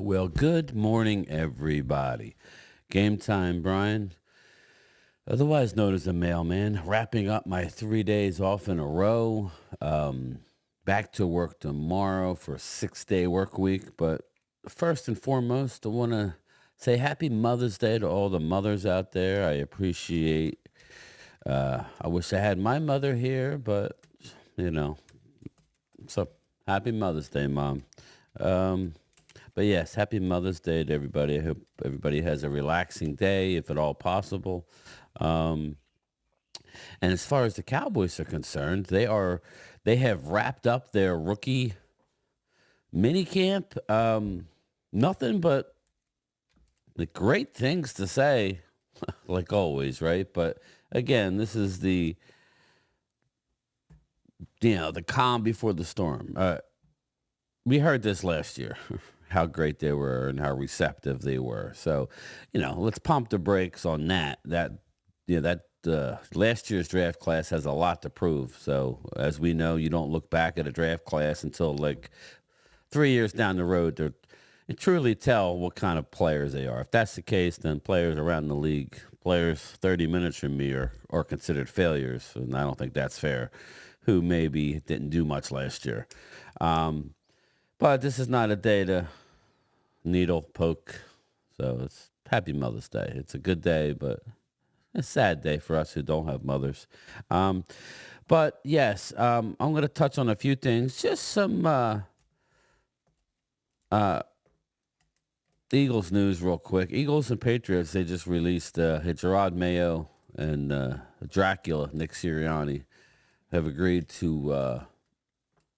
Well, good morning, everybody. Game time, Brian, otherwise known as the mailman, wrapping up my 3 days off in a row. Um, Back to work tomorrow for a 6 day work week. But first and foremost, I want to say happy Mother's Day to all the mothers out there. I appreciate, I wish I had my mother here, but, you know, so happy Mother's Day, Mom. Um, But yes, happy Mother's Day to everybody. I hope everybody has a relaxing day, if at all possible. Um, and as far as the Cowboys are concerned, they have wrapped up their rookie minicamp. Nothing but the great things to say, like always, right? But again, this is the calm before the storm. We heard this last year, how great they were and how receptive they were. So, let's pump the brakes on that. That last year's draft class has a lot to prove. So, as we know, you don't look back at a draft class until like 3 years down the road to and truly tell what kind of players they are. If that's the case, then players around the league, players 30 minutes from me are considered failures, and I don't think that's fair, who maybe didn't do much last year. Um, but this is not a day to needle poke. So it's happy Mother's Day. It's a good day, but a sad day for us who don't have mothers. Um, but yes, I'm going to touch on a few things. Just some uh, Eagles news real quick. Eagles and Patriots, they just released Gerard Mayo and Dracula, Nick Sirianni, have agreed to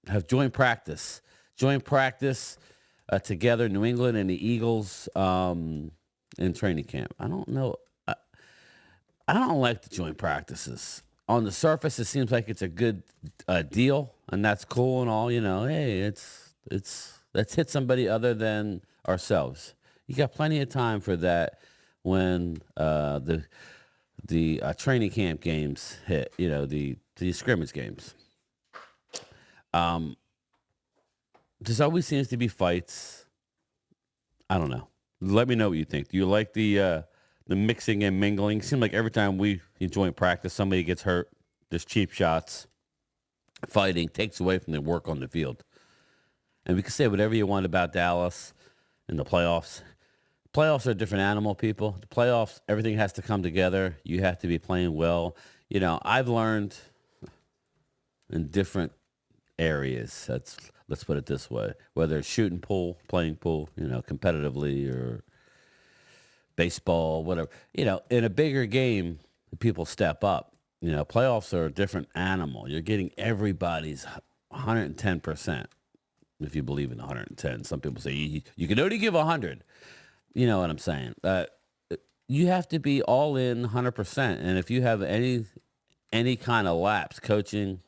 have joint practice. Joint practice together, New England and the Eagles in training camp. I don't know. I don't like the joint practices. On the surface, it seems like it's a good deal, and that's cool and all. Hey, it's let's hit somebody other than ourselves. You got plenty of time for that when the training camp games hit. The scrimmage games. Um, There's always seems to be fights. I don't know. Let me know what you think. Do you like the mixing and mingling? Seems like every time we joint practice, somebody gets hurt. There's cheap shots. Fighting takes away from the work on the field. And we can say whatever you want about Dallas in the playoffs. Playoffs are a different animal, people. The playoffs, everything has to come together. You have to be playing well. I've learned in different areas. Let's put it this way: whether it's shooting pool, playing pool, competitively, or baseball, whatever. In a bigger game, people step up. Playoffs are a different animal. You're getting everybody's 110%. If you believe in 110, some people say you can only give 100. You know what I'm saying? You have to be all in 100%. And if you have any kind of lapse, coaching,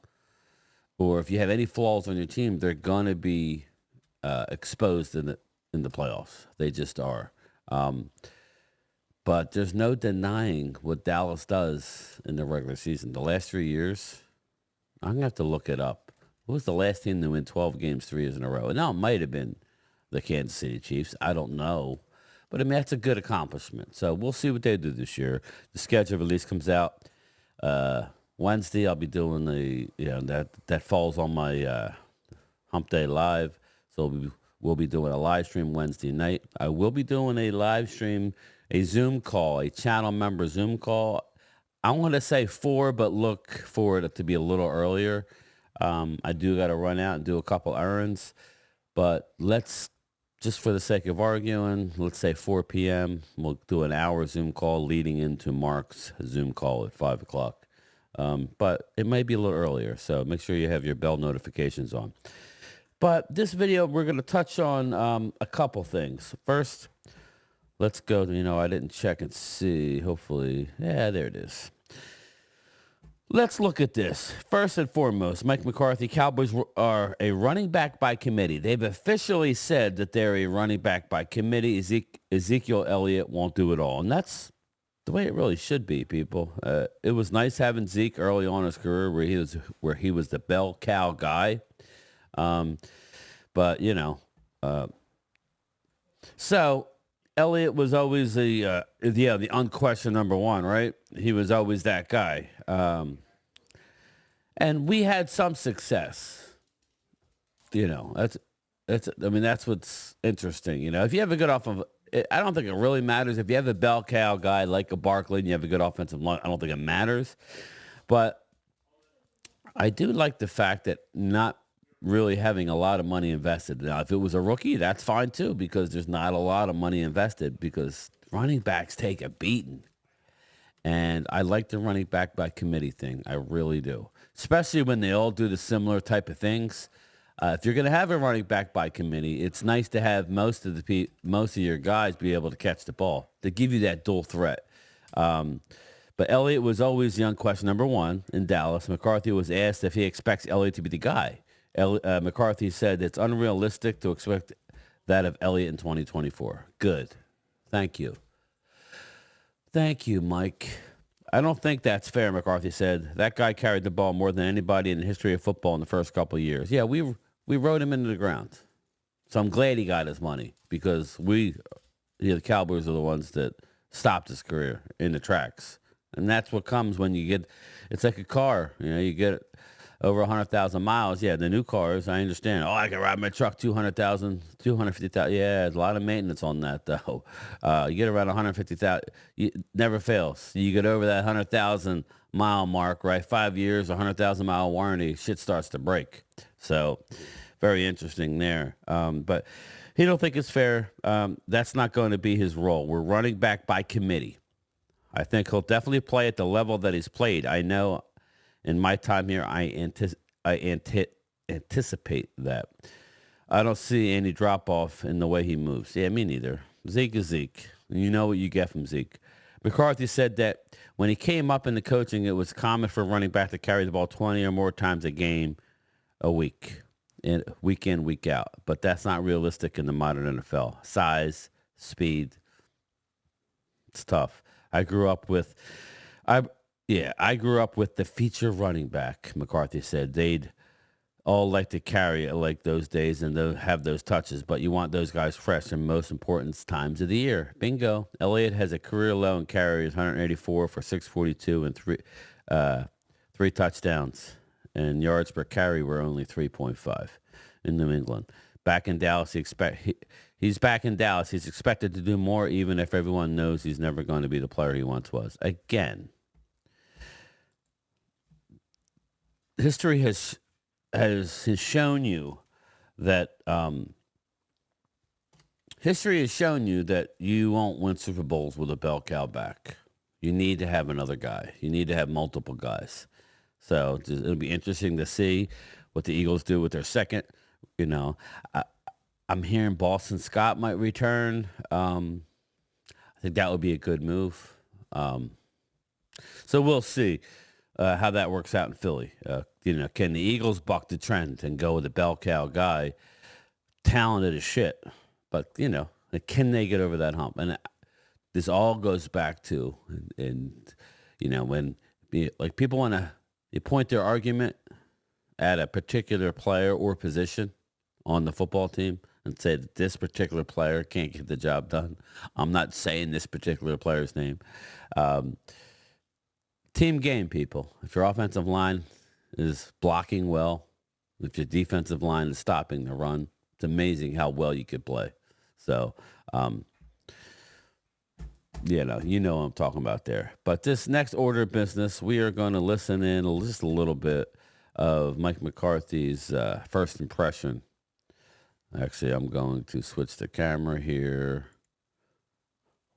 or if you have any flaws on your team, they're gonna be exposed in the playoffs. They just are. But there's no denying what Dallas does in the regular season. The last 3 years, I'm gonna have to look it up. Who was the last team to win 12 games 3 years in a row? And now it might have been the Kansas City Chiefs. I don't know. But I mean, that's a good accomplishment. So we'll see what they do this year. The schedule release comes out Wednesday. I'll be doing that falls on my Hump Day Live. So we'll be doing a live stream Wednesday night. I will be doing a live stream, a Zoom call, a channel member Zoom call. I want to say 4, but look for it to be a little earlier. I do got to run out and do a couple errands, but just for the sake of arguing, let's say 4 p.m. We'll do an hour Zoom call leading into Mark's Zoom call at 5 o'clock. But it might be a little earlier, so make sure you have your bell notifications on. But this video, we're going to touch on a couple things. First, let's go to, I didn't check and see. Hopefully, yeah, there it is. Let's look at this. First and foremost, Mike McCarthy, Cowboys are a running back by committee. They've officially said that they're a running back by committee. Ezekiel Elliott won't do it all. And that's the way it really should be, people. It was nice having Zeke early on in his career where he was the bell cow guy. But, So Elliott was always the unquestioned number one, right? He was always that guy. And we had some success. That's what's interesting. If you have a good I don't think it really matters. If you have a bell cow guy like a Barkley and you have a good offensive line, I don't think it matters. But I do like the fact that not really having a lot of money invested. Now, if it was a rookie, that's fine too, because there's not a lot of money invested because running backs take a beating. And I like the running back by committee thing. I really do. Especially when they all do the similar type of things. If you're going to have a running back by committee, it's nice to have most of your guys be able to catch the ball to give you that dual threat. But Elliott was always the unquestioned number one in Dallas. McCarthy was asked if he expects Elliott to be the guy. McCarthy said it's unrealistic to expect that of Elliott in 2024. Good. Thank you. Thank you, Mike. I don't think that's fair, McCarthy said. That guy carried the ball more than anybody in the history of football in the first couple of years. Yeah, we rode him into the ground. So I'm glad he got his money because the Cowboys are the ones that stopped his career in the tracks. And that's what comes when it's like a car. You get over 100,000 miles. Yeah, the new cars, I understand. Oh, I can ride my truck 200,000, 250,000. Yeah, there's a lot of maintenance on that, though. You get around 150,000, it never fails. You get over that 100,000 mile mark, right? 5 years, 100,000 mile warranty, shit starts to break. So very interesting there. But he don't think it's fair. That's not going to be his role. We're running back by committee. I think he'll definitely play at the level that he's played. I know in my time here, I anticipate that. I don't see any drop-off in the way he moves. Yeah, me neither. Zeke is Zeke. You know what you get from Zeke. McCarthy said that when he came up in the coaching, it was common for a running back to carry the ball 20 or more times a game a week, week in, week out. But that's not realistic in the modern NFL. Size, speed, it's tough. I grew up with the feature running back, McCarthy said. They'd all like to carry it like those days and have those touches, but you want those guys fresh in most important times of the year. Bingo. Elliott has a career low in carries, 184 for 642 and three touchdowns. And yards per carry were only 3.5 in New England. Back in Dallas, he's back in Dallas. He's expected to do more, even if everyone knows he's never going to be the player he once was. Again, history has shown you that you won't win Super Bowls with a bell cow back. You need to have another guy. You need to have multiple guys. So it'll be interesting to see what the Eagles do with their second. I'm hearing Boston Scott might return. I think that would be a good move. So we'll see how that works out in Philly. Can the Eagles buck the trend and go with a bell cow guy, talented as shit, but can they get over that hump? And this all goes back to, when people want to point their argument at a particular player or position on the football team and say that this particular player can't get the job done. I'm not saying this particular player's name. Team game, people. If your offensive line is blocking well, if your defensive line is stopping the run, it's amazing how well you could play. So, what I'm talking about there. But this next order of business, we are going to listen in just a little bit of Mike McCarthy's first impression. Actually, I'm going to switch the camera here.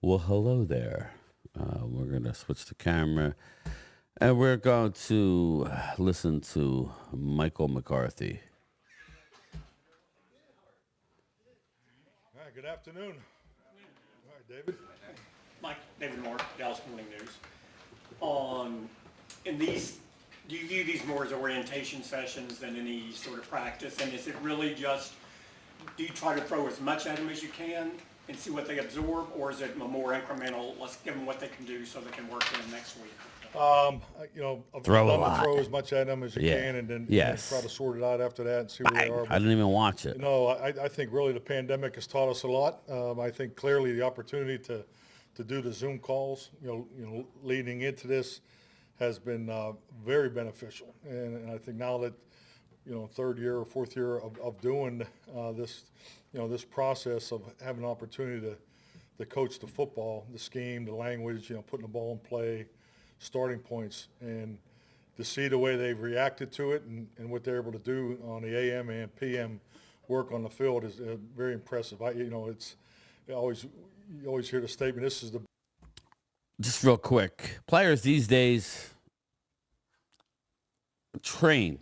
Well, hello there. We're going to switch the camera. And we're going to listen to Michael McCarthy. All right, good afternoon. All right, David. Mike, David Moore, Dallas Morning News. Do you view these more as orientation sessions than any sort of practice? And is it really just, do you try to throw as much at them as you can and see what they absorb? Or is it more incremental, let's give them what they can do so they can work in next week? I've Throw a done the lot. throw as much at them as you Yeah. can, and then Yes. try to sort it out after that and see where they are. I didn't even watch it. No, I think really the pandemic has taught us a lot. I think clearly the opportunity to do the Zoom calls, leading into this has been very beneficial. And I think now that, third year or fourth year of doing this, this process of having an opportunity to coach the football, the scheme, the language, putting the ball in play, starting points, and to see the way they've reacted to it and what they're able to do on the AM and PM work on the field is very impressive. It's you always hear the statement, this is the Just real quick, players these days train,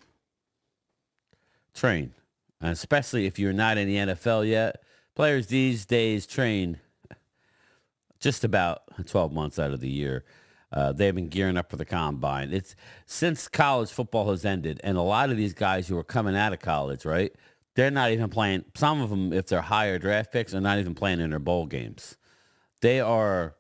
and especially if you're not in the NFL yet, players these days train just about 12 months out of the year. They've been gearing up for the combine. It's since college football has ended, and a lot of these guys who are coming out of college, right? They're not even playing. Some of them, if they're higher draft picks, are not even playing in their bowl games. They are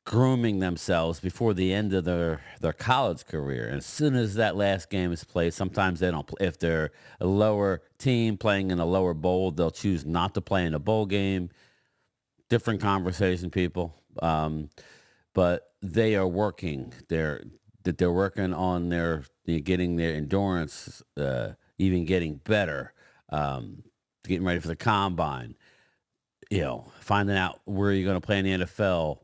grooming themselves before the end of their college career. And as soon as that last game is played, sometimes they don't play. If they're a lower team playing in a lower bowl, they'll choose not to play in a bowl game. Different conversation, people. But they are working. They're working on getting their endurance, even getting better, getting ready for the combine. Finding out where you're going to play in the NFL.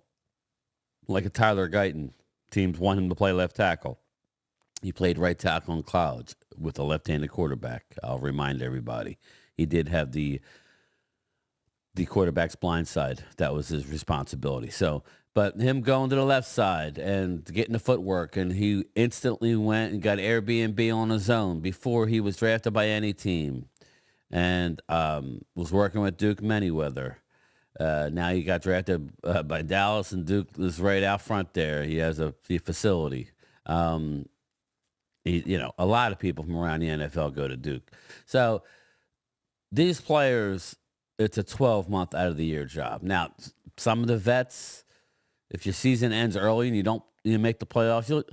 Like a Tyler Guyton, teams want him to play left tackle. He played right tackle in college with a left-handed quarterback. I'll remind everybody. He did have the quarterback's blind side. That was his responsibility. So, but him going to the left side and getting the footwork, and he instantly went and got Airbnb on his own before he was drafted by any team, and was working with Duke Manyweather. Now he got drafted by Dallas, and Duke is right out front there. He has a facility. A lot of people from around the NFL go to Duke. So these players, it's a 12-month out of the year job. Now, some of the vets, if your season ends early and you make the playoffs,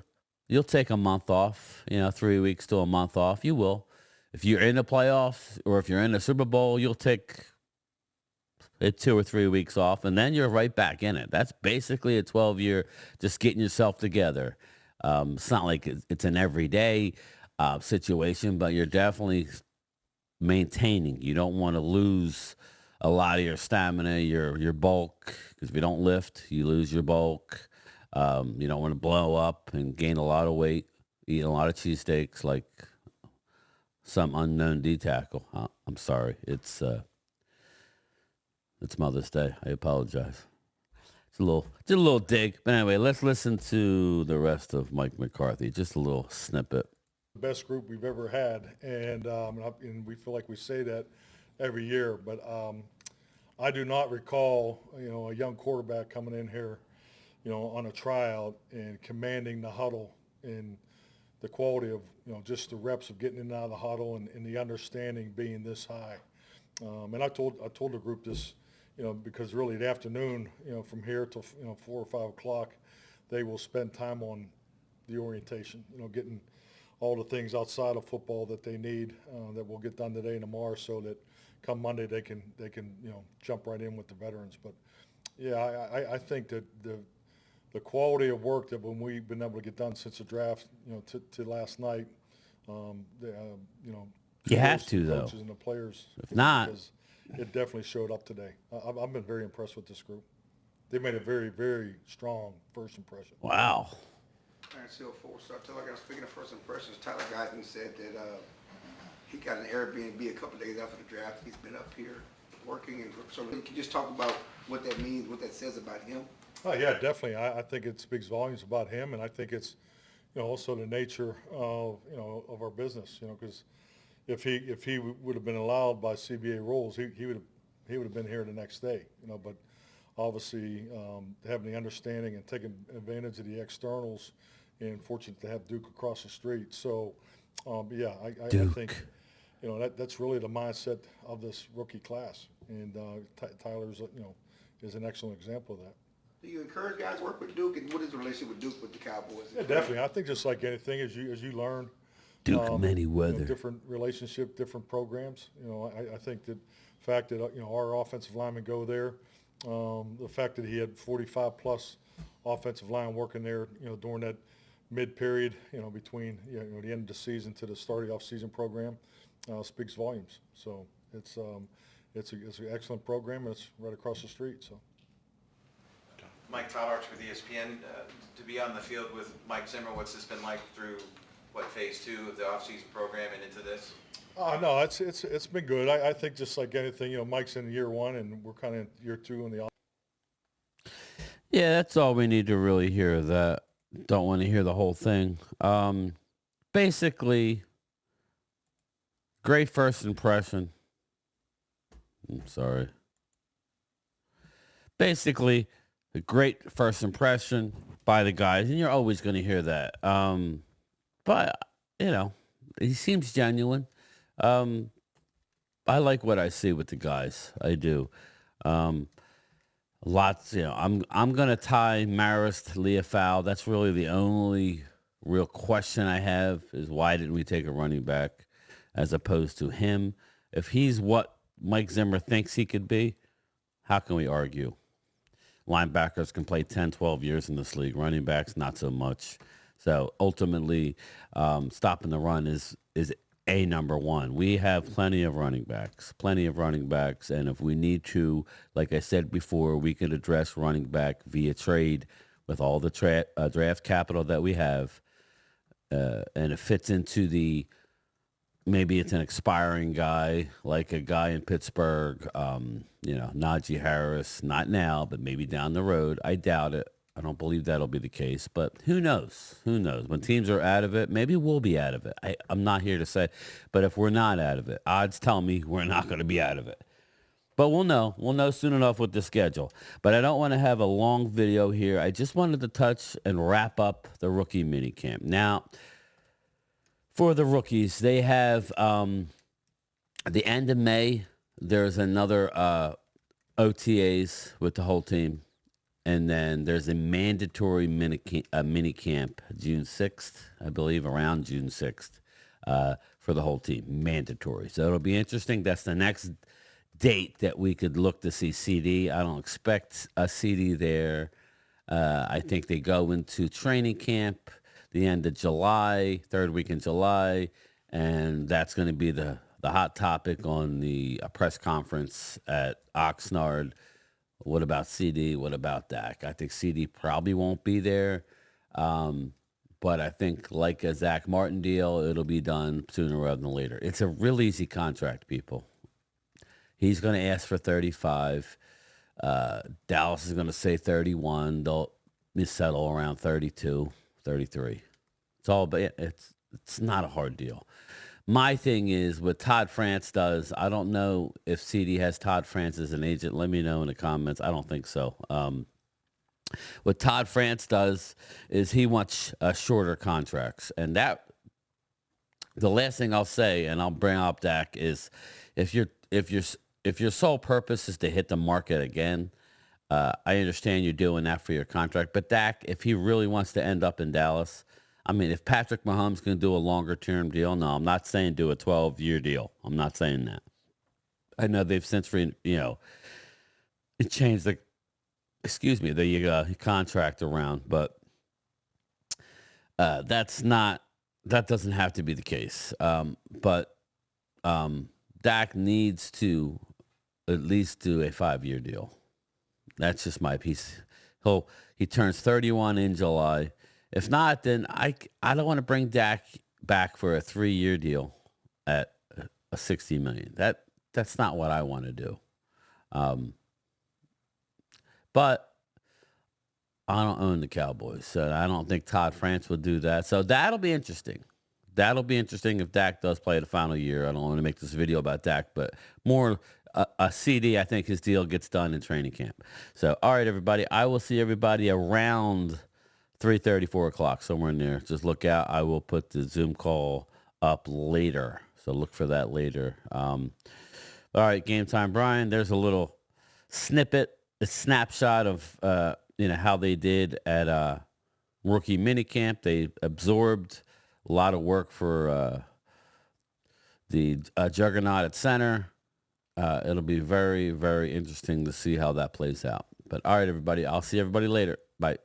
you'll take a month off. 3 weeks to a month off. You will. If you're in the playoffs or if you're in the Super Bowl, you'll take 2 or 3 weeks off, and then you're right back in it. That's basically a 12-year just getting yourself together. It's not like it's an everyday situation, but you're definitely maintaining. You don't want to lose a lot of your stamina, your bulk, because if you don't lift, you lose your bulk. You don't want to blow up and gain a lot of weight, eat a lot of cheesesteaks like some unknown D tackle. I'm sorry. It's Mother's Day. I apologize. It's a little dig. But anyway, let's listen to the rest of Mike McCarthy. Just a little snippet. the best group we've ever had, and we feel like we say that every year. But I do not recall, a young quarterback coming in here, on a tryout and commanding the huddle and the quality of, just the reps of getting in and out of the huddle and the understanding being this high. And I told the group this, because really the afternoon, from here till 4 or 5 o'clock, they will spend time on the orientation, getting all the things outside of football that they need that will get done today and tomorrow, so that come Monday they can jump right in with the veterans. But yeah, I think that the quality of work that when we've been able to get done since the draft, to last night, You have kudos to, the though. coaches and the players. If not, because it definitely showed up today. I've been very impressed with this group. They made a very, very strong first impression. wow. All right, so speaking of first impressions, Tyler Giden said that he got an Airbnb a couple days after the draft. He's been up here working, and so can you just talk about what that means, what that says about him? Oh yeah, definitely. I think it speaks volumes about him, and I think it's, also the nature of of our business. Because if he would have been allowed by CBA rules, he would have been here the next day. But obviously having the understanding and taking advantage of the externals, and fortunate to have Duke across the street. So yeah, I think that's really the mindset of this rookie class, and Tyler's is an excellent example of that. Do you encourage guys to work with Duke, and what is the relationship with Duke with the Cowboys? Yeah, definitely. I think just like anything, as you learn, Duke many you know, weather. different relationship, different programs. You know, I think that the fact that you know our offensive linemen go there, the fact that he had 45 plus offensive line working there, you know, during that mid period, you know, between you know the end of the season to the start of the off-season program, speaks volumes. So it's an excellent program, and it's right across the street. So. Mike Todd Arch with ESPN. To be on the field with Mike Zimmer, what's this been like through, phase 2 of the offseason program and into this? No, it's been good. I think just like anything, you know, Mike's in year 1, and we're kind of in year 2 in the off. Yeah, that's all we need to really hear. That don't want to hear the whole thing. Basically, great first impression. I'm sorry. Basically, a great first impression by the guys, and you're always going to hear that. But, you know, he seems genuine. I like what I see with the guys. I do. Lots, you know, I'm going to tie Marist to Leah Fowl. That's really the only real question I have is why didn't we take a running back as opposed to him? If he's what Mike Zimmer thinks he could be, how can we argue? Linebackers can play 10, 12 years in this league. Running backs, not so much. So ultimately, stopping the run is a number one. We have plenty of running backs. And if we need to, like I said before, we can address running back via trade with all the draft capital that we have. And it fits into maybe it's an expiring guy, like a guy in Pittsburgh, you know, Najee Harris, not now, but maybe down the road. I doubt it. I don't believe that'll be the case, but who knows? When teams are out of it, maybe we'll be out of it. I'm not here to say, but if we're not out of it, odds tell me we're not going to be out of it. But we'll know. We'll know soon enough with the schedule. But I don't want to have a long video here. I just wanted to touch and wrap up the rookie minicamp. Now, for the rookies, they have at the end of May, there's another OTAs with the whole team. And then there's a mandatory minicamp June 6th, I believe, around June 6th for the whole team. Mandatory. So it'll be interesting. That's the next date that we could look to see CD. I don't expect a CD there. I think they go into training camp the end of July, third week in July, and that's going to be the hot topic on the press conference at Oxnard. What about CD? What about Dak? I think CD probably won't be there. But I think like a Zach Martin deal, it'll be done sooner rather than later. It's a real easy contract, people. He's going to ask for 35. Dallas is going to say 31. They'll settle around 32, 33. It's not a hard deal. My thing is what Todd France does. I don't know if CD has Todd France as an agent. Let me know in the comments. I don't think so. What Todd France does is he wants shorter contracts, and that the last thing I'll say, and I'll bring up Dak, is if your sole purpose is to hit the market again, I understand you're doing that for your contract. But Dak, if he really wants to end up in Dallas. I mean, if Patrick Mahomes can do a longer-term deal, no, I'm not saying do a 12-year deal. I'm not saying that. I know they've since, it changed the contract around, but that doesn't have to be the case. But Dak needs to at least do a 5-year deal. That's just my piece. He turns 31 in July. If not, then I don't want to bring Dak back for a 3-year deal at a $60 million. That's not what I want to do. But I don't own the Cowboys, so I don't think Todd France would do that. So that'll be interesting. That'll be interesting if Dak does play the final year. I don't want to make this video about Dak, but more a CD. I think his deal gets done in training camp. So all right, everybody. I will see everybody around 3:30, 4 o'clock, somewhere in there. Just look out. I will put the Zoom call up later. So look for that later. All right, Game Time Brian. There's a little snippet, a snapshot of how they did at rookie minicamp. They absorbed a lot of work for the juggernaut at center. It'll be very, very interesting to see how that plays out. But all right, everybody, I'll see everybody later. Bye.